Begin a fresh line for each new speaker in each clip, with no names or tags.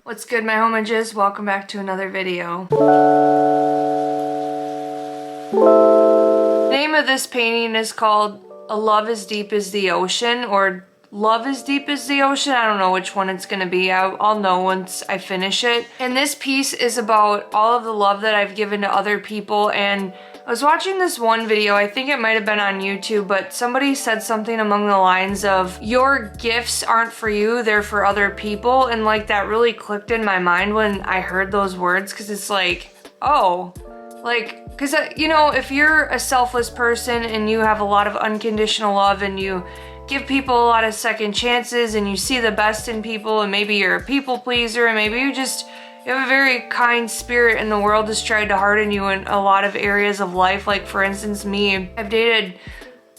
What's good, my homages? Welcome back to another video. The name of this painting is called A Love as Deep as the Ocean, or Love as Deep as the Ocean. I don't know which one it's gonna be. I'll know once I finish it. And this piece is about all of the love that I've given to other people. And I was watching this one video, I think it might have been on YouTube, but somebody said something along the lines of, your gifts aren't for you, they're for other people. And like that really clicked in my mind when I heard those words, because it's like, oh, like, because you know, if you're a selfless person and you have a lot of unconditional love and you give people a lot of second chances and you see the best in people, and maybe you're a people pleaser, and maybe you have a very kind spirit and the world has tried to harden you in a lot of areas of life. Like for instance, me, I've dated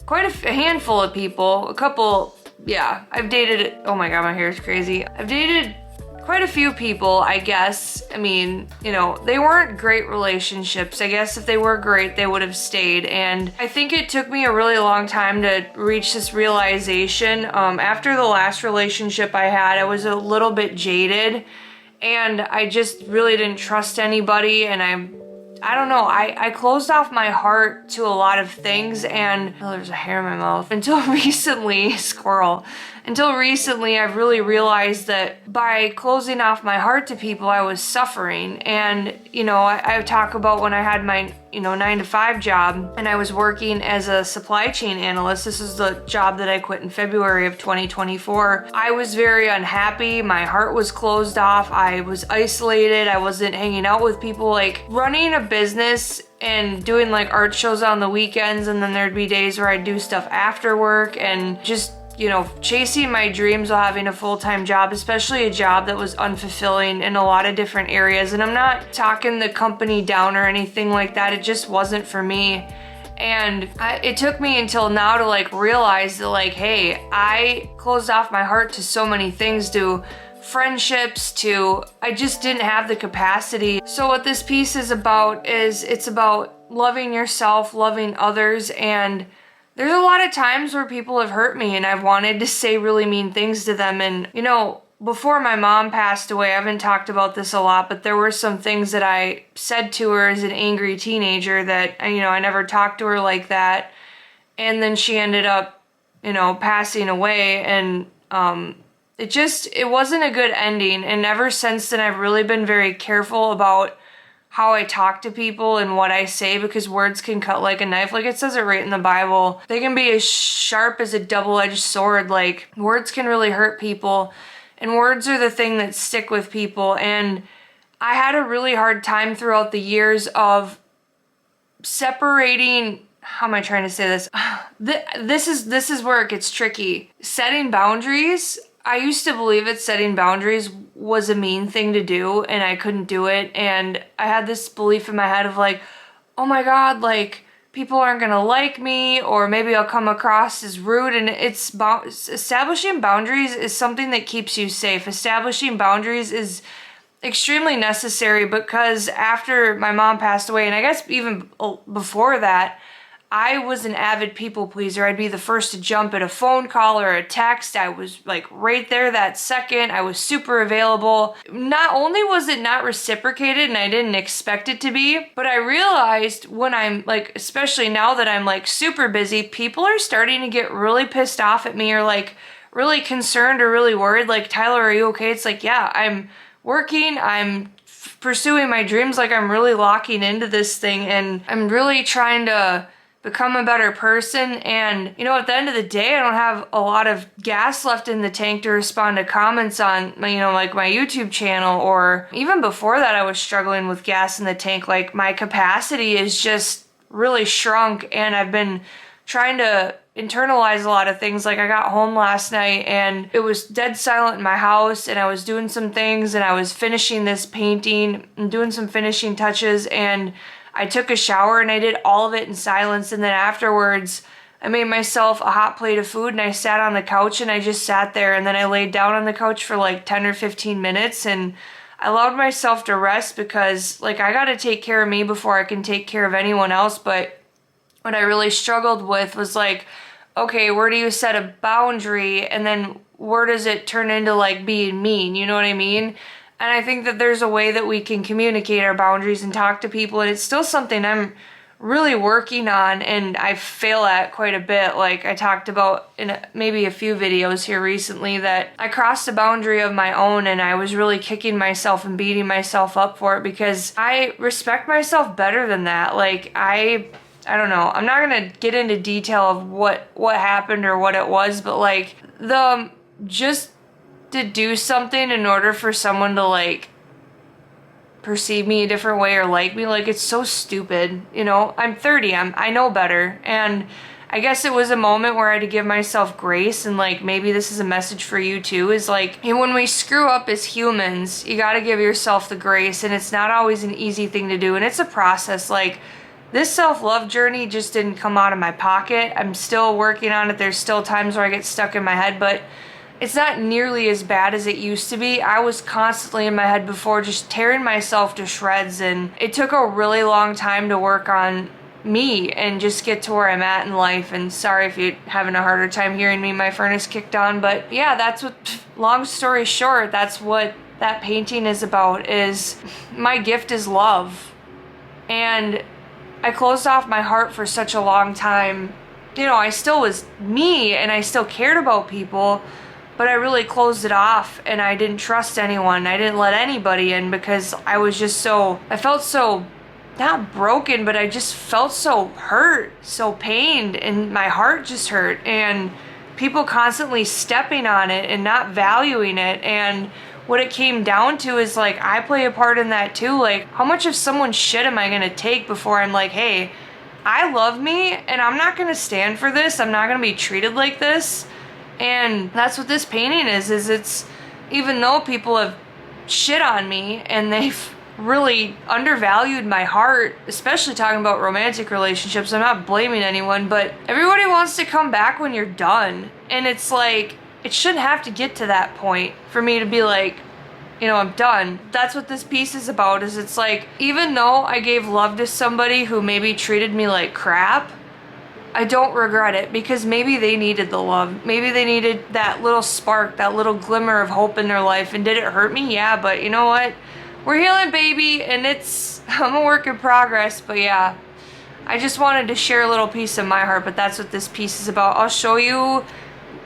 quite a handful of people, I've dated, oh my God, my hair is crazy. I've dated quite a few people, I guess. I mean, you know, they weren't great relationships. I guess if they were great, they would have stayed. And I think it took me a really long time to reach this realization. After the last relationship I had, I was a little bit jaded and I just really didn't trust anybody, and I don't know, I closed off my heart to a lot of things. And oh, there's a hair in my mouth. Until recently, until recently, I've really realized that by closing off my heart to people, I was suffering. And, you know, I talk about when I had my, 9-to-5 job and I was working as a supply chain analyst. This is the job that I quit in February of 2024. I was very unhappy. My heart was closed off. I was isolated. I wasn't hanging out with people. Like, running a business and doing like art shows on the weekends, and then there'd be days where I'd do stuff after work, and just chasing my dreams while having a full-time job, especially a job that was unfulfilling in a lot of different areas. And I'm not talking the company down or anything like that. It just wasn't for me. And it took me until now to like realize that like, hey, I closed off my heart to so many things, to friendships, I just didn't have the capacity. So what this piece is about is it's about loving yourself, loving others. And there's a lot of times where people have hurt me and I've wanted to say really mean things to them. And, before my mom passed away, I haven't talked about this a lot, but there were some things that I said to her as an angry teenager that, I never talked to her like that. And then she ended up, passing away. And it wasn't a good ending. And ever since then, I've really been very careful about how I talk to people and what I say, because words can cut like a knife. Like it says it right in the Bible. They can be as sharp as a double-edged sword. Like, words can really hurt people, and words are the thing that stick with people. And I had a really hard time throughout the years of separating, how am I trying to say this? This is where it gets tricky. Setting boundaries. I used to believe that setting boundaries was a mean thing to do and I couldn't do it. And I had this belief in my head of like, oh my God, like people aren't gonna like me, or maybe I'll come across as rude. And establishing boundaries is something that keeps you safe. Establishing boundaries is extremely necessary, because after my mom passed away, and I guess even before that, I was an avid people pleaser. I'd be the first to jump at a phone call or a text. I was like right there that second. I was super available. Not only was it not reciprocated and I didn't expect it to be, but I realized when I'm like, especially now that I'm like super busy, people are starting to get really pissed off at me or like really concerned or really worried. Like, Tyler, are you okay? It's like, yeah, I'm working. I'm pursuing my dreams. Like, I'm really locking into this thing and I'm really trying to become a better person. And, you know, at the end of the day, I don't have a lot of gas left in the tank to respond to comments on my, you know, like my YouTube channel, or even before that, I was struggling with gas in the tank. Like, my capacity is just really shrunk, and I've been trying to internalize a lot of things. Like, I got home last night and it was dead silent in my house, and I was doing some things and I was finishing this painting and doing some finishing touches, and I took a shower and I did all of it in silence. And then afterwards, I made myself a hot plate of food and I sat on the couch and I just sat there, and then I laid down on the couch for like 10 or 15 minutes and I allowed myself to rest, because like, I gotta take care of me before I can take care of anyone else. But what I really struggled with was like, okay, where do you set a boundary, and then where does it turn into like being mean? You know what I mean? And I think that there's a way that we can communicate our boundaries and talk to people, and it's still something I'm really working on and I fail at quite a bit. Like, I talked about in maybe a few videos here recently that I crossed a boundary of my own, and I was really kicking myself and beating myself up for it, because I respect myself better than that. Like, I don't know. I'm not gonna get into detail of what happened or what it was, but like, just to do something in order for someone to like perceive me a different way or like me, like, it's so stupid. You know, I'm 30, I know better, and I guess it was a moment where I had to give myself grace. And like, maybe this is a message for you too, is like, you know, when we screw up as humans, you got to give yourself the grace, and it's not always an easy thing to do, and it's a process. Like, this self-love journey just didn't come out of my pocket. I'm still working on it. There's still times where I get stuck in my head, but it's not nearly as bad as it used to be. I was constantly in my head before, just tearing myself to shreds, and it took a really long time to work on me and just get to where I'm at in life. And sorry if you're having a harder time hearing me, my furnace kicked on, but yeah, that's what, long story short, that's what that painting is about. Is my gift is love. And I closed off my heart for such a long time. You know, I still was me and I still cared about people, but I really closed it off, and I didn't trust anyone. I didn't let anybody in, because I was just I felt so, not broken, but I just felt so hurt, so pained, and my heart just hurt, and people constantly stepping on it and not valuing it. And what it came down to is like, I play a part in that too. Like, how much of someone's shit am I gonna take before I'm like, hey, I love me and I'm not gonna stand for this. I'm not gonna be treated like this. And that's what this painting is it's, even though people have shit on me and they've really undervalued my heart, especially talking about romantic relationships, I'm not blaming anyone, but everybody wants to come back when you're done. And it's like, it shouldn't have to get to that point for me to be like, you know, I'm done. That's what this piece is about, is it's like, even though I gave love to somebody who maybe treated me like crap, I don't regret it, because maybe they needed the love. Maybe they needed that little spark, that little glimmer of hope in their life. And did it hurt me? Yeah, but you know what? We're healing, baby, and I'm a work in progress. But yeah, I just wanted to share a little piece of my heart, but that's what this piece is about. I'll show you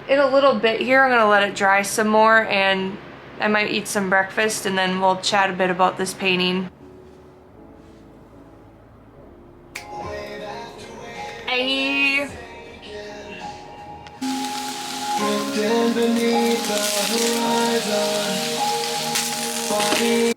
in a little bit here. I'm gonna let it dry some more, and I might eat some breakfast, and then we'll chat a bit about this painting. Hey. Beneath the horizon.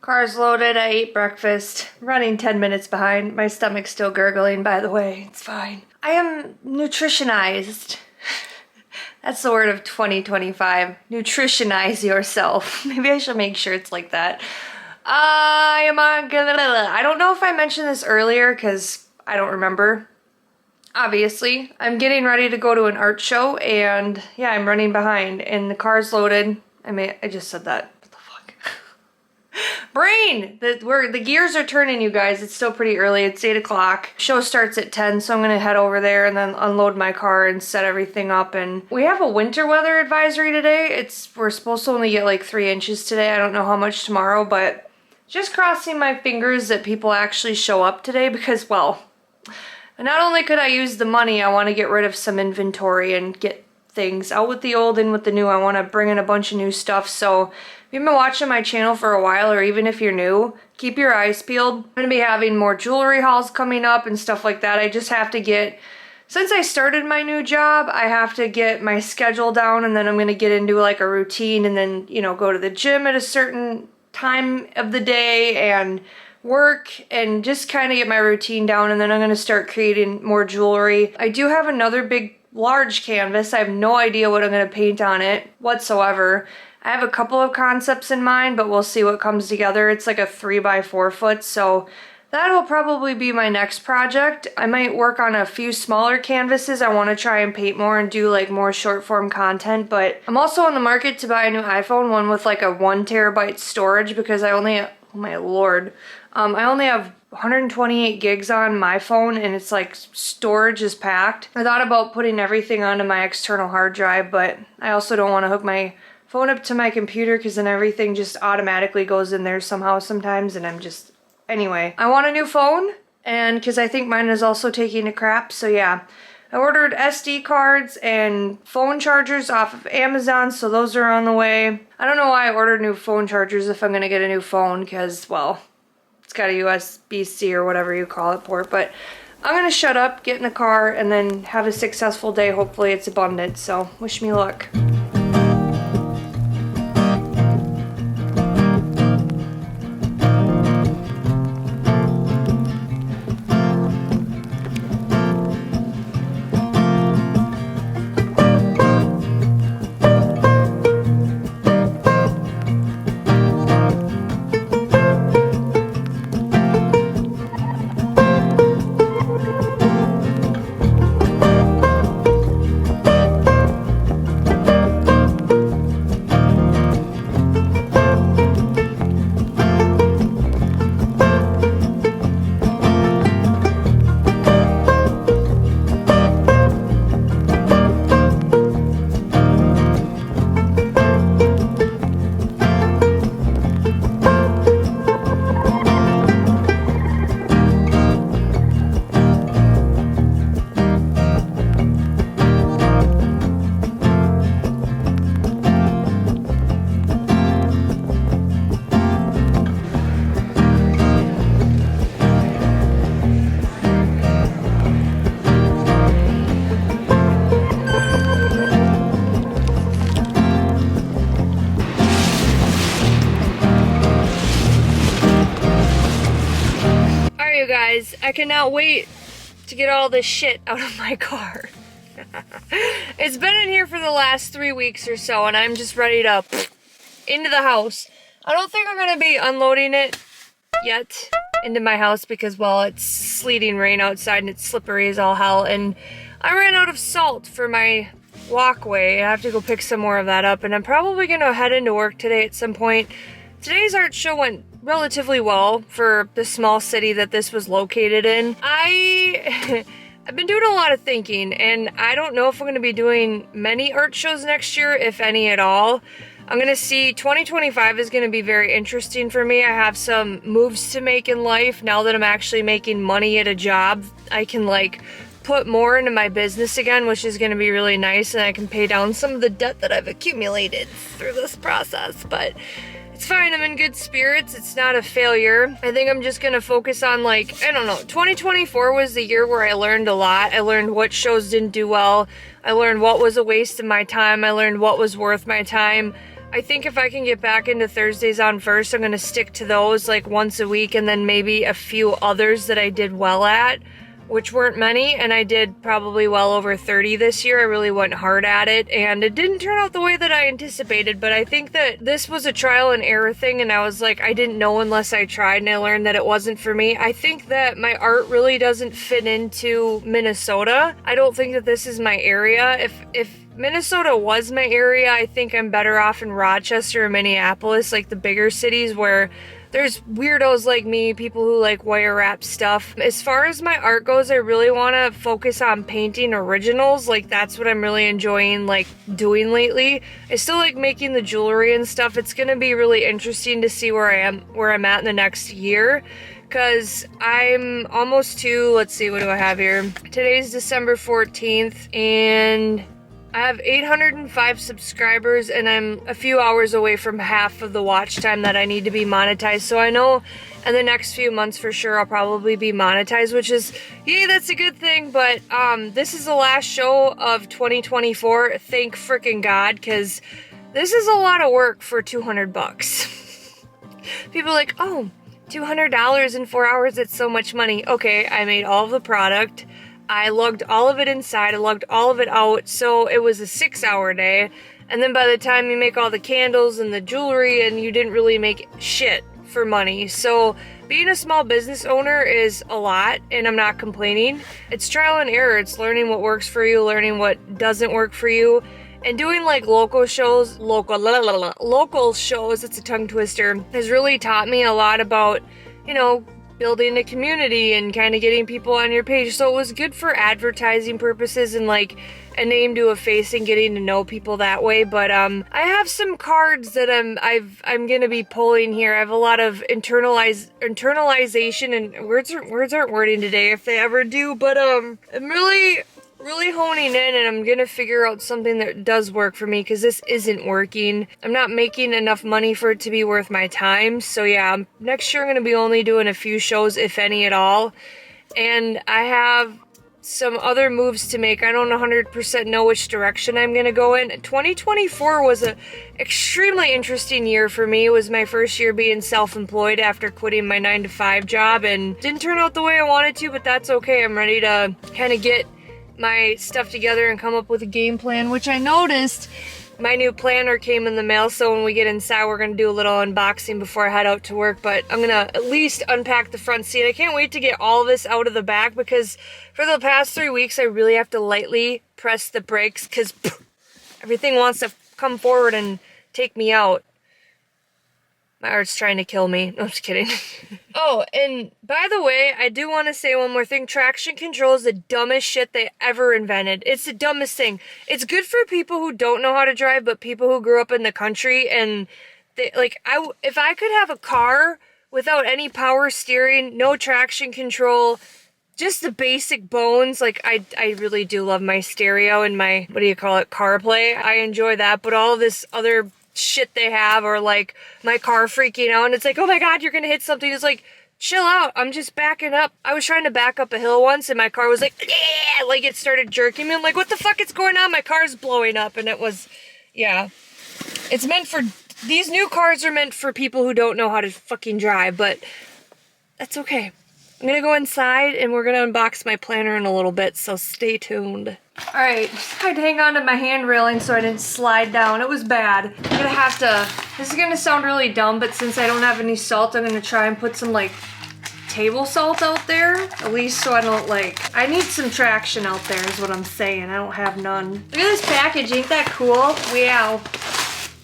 Car's loaded, I ate breakfast. Running 10 minutes behind. My stomach's still gurgling, by the way. It's fine. I am nutritionized. That's the word of 2025. Nutritionize yourself. Maybe I should make shirts like that. I don't know if I mentioned this earlier, because I don't remember. Obviously, I'm getting ready to go to an art show, and yeah, I'm running behind, and the car's loaded. I just said that. What the fuck? Brain! The gears are turning, you guys. It's still pretty early. It's 8 o'clock. Show starts at 10, so I'm gonna head over there and then unload my car and set everything up. And we have a winter weather advisory today. We're supposed to only get like 3 inches today. I don't know how much tomorrow, but just crossing my fingers that people actually show up today because, well, not only could I use the money, I want to get rid of some inventory and get things out with the old, in with the new. I want to bring in a bunch of new stuff. So if you've been watching my channel for a while, or even if you're new, keep your eyes peeled. I'm going to be having more jewelry hauls coming up and stuff like that. I just have to get, since I started my new job, I have to get my schedule down, and then I'm going to get into like a routine, and then, you know, go to the gym at a certain time of the day and work and just kind of get my routine down, and then I'm going to start creating more jewelry. I do have another big large canvas. I have no idea what I'm going to paint on it whatsoever. I have a couple of concepts in mind, but we'll see what comes together. It's like a 3x4 foot, so that'll probably be my next project. I might work on a few smaller canvases. I want to try and paint more and do like more short form content, but I'm also on the market to buy a new iPhone, one with like a 1 terabyte storage, because I only, oh my lord, I only have 128 gigs on my phone, and it's like storage is packed. I thought about putting everything onto my external hard drive, but I also don't want to hook my phone up to my computer because then everything just automatically goes in there somehow sometimes, and I'm just, anyway. I want a new phone, and because I think mine is also taking a crap, so yeah. I ordered SD cards and phone chargers off of Amazon, so those are on the way. I don't know why I ordered new phone chargers if I'm going to get a new phone, because, well, it's got a USB-C or whatever you call it port, but I'm gonna shut up, get in the car, and then have a successful day. Hopefully it's abundant, so wish me luck. Guys, I cannot wait to get all this shit out of my car. It's been in here for the last 3 weeks or so, and I'm just ready to into the house. I don't think I'm gonna be unloading it yet into my house because, well, it's sleeting rain outside and it's slippery as all hell, and I ran out of salt for my walkway. I have to go pick some more of that up, and I'm probably gonna head into work today at some point. Today's art show went relatively well for the small city that this was located in. I've been doing a lot of thinking, and I don't know if I'm going to be doing many art shows next year, if any at all. I'm going to see 2025 is going to be very interesting for me. I have some moves to make in life. Now that I'm actually making money at a job, I can like put more into my business again, which is going to be really nice, and I can pay down some of the debt that I've accumulated through this process, but it's fine. I'm in good spirits. It's not a failure. I think I'm just gonna focus on, like, I don't know, 2024 was the year where I learned a lot. I learned what shows didn't do well. I learned what was a waste of my time. I learned what was worth my time. I think if I can get back into Thursdays on First, I'm gonna stick to those like once a week, and then maybe a few others that I did well at, which weren't many, and I did probably well over 30 this year. I really went hard at it, and it didn't turn out the way that I anticipated, but I think that this was a trial and error thing, and I was like, I didn't know unless I tried, and I learned that it wasn't for me. I think that my art really doesn't fit into Minnesota. I don't think that this is my area. If Minnesota was my area, I think I'm better off in Rochester or Minneapolis, like the bigger cities where there's weirdos like me, people who like wire wrap stuff. As far as my art goes, I really want to focus on painting originals. Like that's what I'm really enjoying like doing lately. I still like making the jewelry and stuff. It's gonna be really interesting to see where I'm at in the next year. Because I'm almost to, let's see, what do I have here? Today's December 14th, and I have 805 subscribers, and I'm a few hours away from half of the watch time that I need to be monetized. So I know in the next few months for sure I'll probably be monetized, which is, yay, that's a good thing. But this is the last show of 2024. Thank freaking God, because this is a lot of work for 200 bucks. People are like, oh, $200 in 4 hours, it's so much money. Okay, I made all of the product. I lugged all of it inside. I lugged all of it out. So it was a 6-hour day. And then by the time you make all the candles and the jewelry, and you didn't really make shit for money. So being a small business owner is a lot, and I'm not complaining. It's trial and error. It's learning what works for you, learning what doesn't work for you. And doing like local shows, it's a tongue twister, has really taught me a lot about, you know, building a community and kind of getting people on your page. So it was good for advertising purposes and like a name to a face and getting to know people that way. But I have some cards that I'm gonna be pulling here. I have a lot of internalization, and words aren't wording today if they ever do. But I'm really honing in, and I'm gonna figure out something that does work for me, because this isn't working. I'm not making enough money for it to be worth my time. So yeah, next year I'm gonna be only doing a few shows, if any at all. And I have some other moves to make. I don't 100% know which direction I'm gonna go in. 2024 was a extremely interesting year for me. It was my first year being self-employed after quitting my 9-to-5 job, and didn't turn out the way I wanted to, but that's okay. I'm ready to kind of get my stuff together and come up with a game plan, which I noticed my new planner came in the mail. So when we get inside, we're gonna do a little unboxing before I head out to work. But I'm gonna at least unpack the front seat. I can't wait to get all this out of the back, because for the past 3 weeks I really have to lightly press the brakes, because everything wants to come forward and take me out. My art's trying to kill me. No, I'm just kidding. Oh, and by the way, I do want to say one more thing. Traction control is the dumbest shit they ever invented. It's the dumbest thing. It's good for people who don't know how to drive, but people who grew up in the country, and they, like, if I could have a car without any power steering, no traction control, just the basic bones, like, I really do love my stereo and my, what do you call it, CarPlay. I enjoy that, but all this other shit they have, or like my car freaking out and it's like, oh my God, you're gonna hit something. It's like, chill out, I'm just backing up. I was trying to back up a hill once and my car was like, yeah, like it started jerking me. I'm like, what the fuck is going on? My car's blowing up. And it was, yeah, it's meant for, these new cars are meant for people who don't know how to fucking drive, but that's okay. I'm gonna go inside and we're gonna unbox my planner in a little bit, so stay tuned. Alright, I had to hang on to my hand railing so I didn't slide down. It was bad. I'm gonna have to, this is gonna sound really dumb, but since I don't have any salt, I'm gonna try and put some like table salt out there, at least so I don't like, I need some traction out there is what I'm saying. I don't have none. Look at this package, ain't that cool? Wow.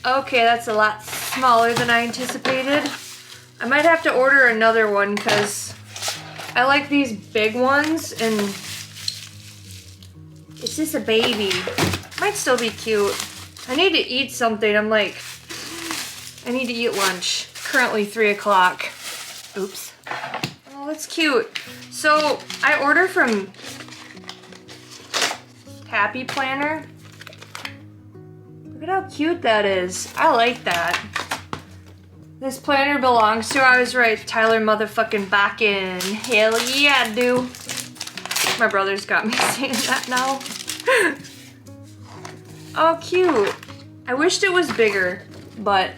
Okay, that's a lot smaller than I anticipated. I might have to order another one because I like these big ones, and it's just a baby. Might still be cute. I need to eat something. I'm like, I need to eat lunch. Currently 3 o'clock. Oops. Oh, that's cute. So I order from Happy Planner. Look at how cute that is. I like that. This planner belongs to, I was right, Tyler motherfucking Bakken. Hell yeah, I do. My brother's got me saying that now. Oh, cute. I wished it was bigger, but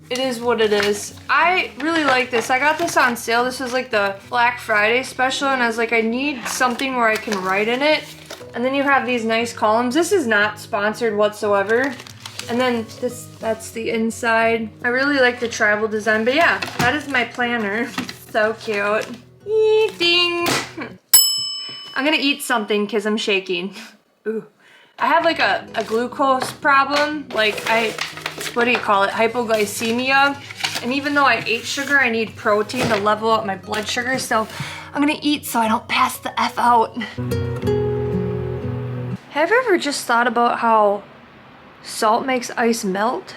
it is what it is. I really like this. I got this on sale. This was like the Black Friday special, and I was like, I need something where I can write in it. And then you have these nice columns. This is not sponsored whatsoever. And then that's the inside. I really like the tribal design, but yeah, that is my planner. So cute. Eating. I'm gonna eat something because I'm shaking. Ooh. I have like a glucose problem. Like what do you call it? Hypoglycemia. And even though I ate sugar, I need protein to level up my blood sugar. So I'm gonna eat so I don't pass the F out. Have you ever just thought about how salt makes ice melt?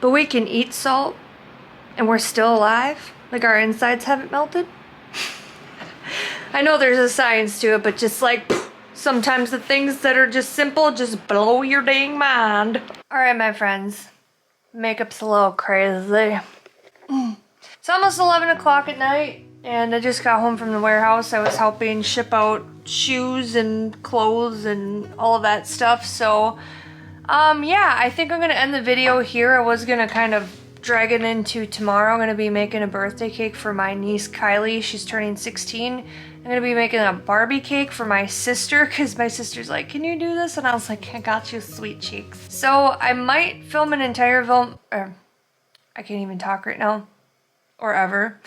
But we can eat salt and we're still alive? Like our insides haven't melted? I know there's a science to it, but just like sometimes the things that are just simple just blow your dang mind. Alright, my friends. Makeup's a little crazy. It's almost 11 o'clock at night, and I just got home from the warehouse. I was helping ship out shoes and clothes and all of that stuff. So, yeah, I think I'm gonna end the video here. I was gonna kind of drag it into tomorrow. I'm gonna be making a birthday cake for my niece Kylie. She's turning 16. I'm gonna be making a Barbie cake for my sister because my sister's like, can you do this? And I was like, I got you, sweet cheeks. So I might film an entire film, I can't even talk right now, or ever.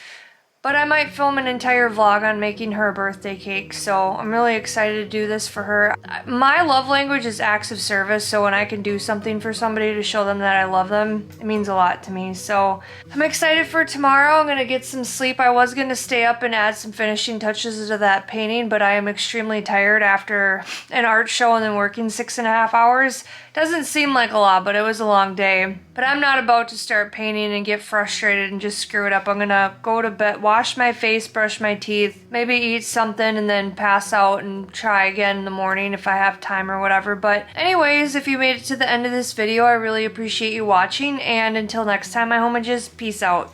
But I might film an entire vlog on making her a birthday cake, so I'm really excited to do this for her. My love language is acts of service, so when I can do something for somebody to show them that I love them, it means a lot to me. So I'm excited for tomorrow. I'm gonna get some sleep. I was gonna stay up and add some finishing touches to that painting, but I am extremely tired after an art show and then working 6.5 hours. Doesn't seem like a lot, but it was a long day. But I'm not about to start painting and get frustrated and just screw it up. I'm gonna go to bed, wash my face, brush my teeth, maybe eat something, and then pass out and try again in the morning if I have time or whatever. But anyways, if you made it to the end of this video, I really appreciate you watching. And until next time, my homages, peace out.